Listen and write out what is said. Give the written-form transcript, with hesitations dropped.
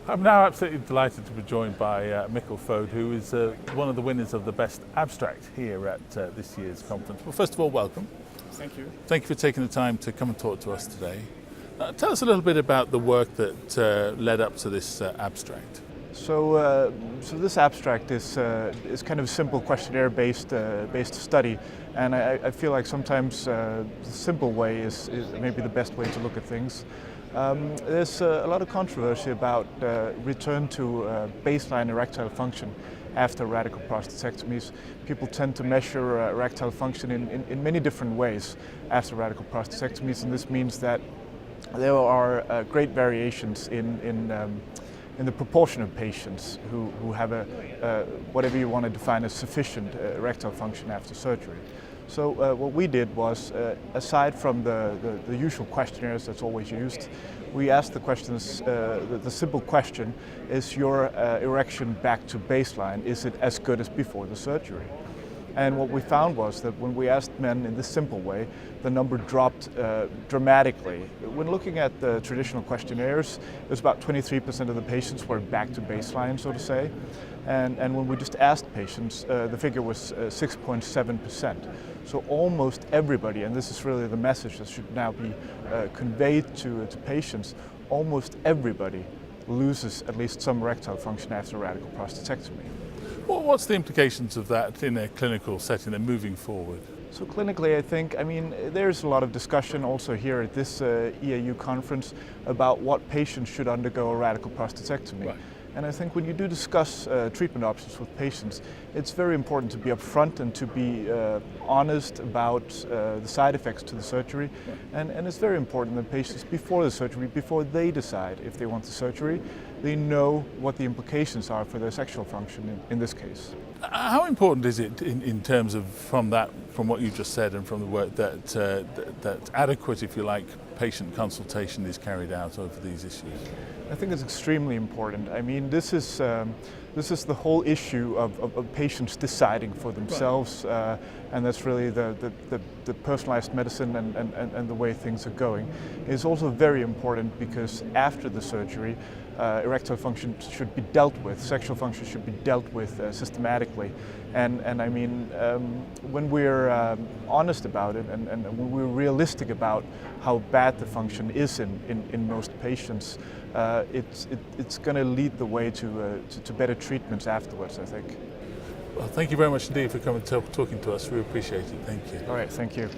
I'm now absolutely delighted to be joined by Mikkel Fode, who is one of the winners of the Best Abstract here at this year's conference. Well, first of all, welcome. Thank you. Thank you for taking the time to come and talk to us today. Tell us a little bit about the work that led up to this abstract. So this abstract is kind of a simple questionnaire-based study, and I feel like sometimes the simple way is maybe the best way to look at things. There's a lot of controversy about return to baseline erectile function after radical prostatectomies. People tend to measure erectile function in many different ways after radical prostatectomies, and this means that there are great variations in the proportion of patients who have whatever you want to define as sufficient erectile function after surgery. So what we did was, aside from the usual questionnaires that's always used, we asked the questions, the simple question, is your erection back to baseline? Is it as good as before the surgery? And what we found was that when we asked men in this simple way, the number dropped dramatically. When looking at the traditional questionnaires, it was about 23% of the patients were back to baseline, so to say. And when we just asked patients, the figure was 6.7%. So almost everybody, and this is really the message that should now be conveyed to patients, almost everybody loses at least some erectile function after radical prostatectomy. Well, what's the implications of that in a clinical setting and moving forward? So clinically, I mean, there's a lot of discussion also here at this EAU conference about what patients should undergo a radical prostatectomy. Right. And I think when you do discuss treatment options with patients, it's very important to be upfront and to be honest about the side effects to the surgery. Right. And it's very important that patients, before the surgery, before they decide if they want the surgery, they know what the implications are for their sexual function in this case. How important is it in terms of, from what you just said and from the work, that adequate, if you like, patient consultation is carried out over these issues? I think it's extremely important. I mean, this is the whole issue of patients deciding for themselves, right. And that's really the personalized medicine and the way things are going. It's also very important because after the surgery, erectile function should be dealt with, sexual function should be dealt with systematically. And I mean, when we're honest about it and when we're realistic about how bad the function is in most patients, it's going to lead the way to better treatments afterwards, I think. Well, thank you very much indeed for coming and talking to us. We appreciate it. Thank you. All right, thank you.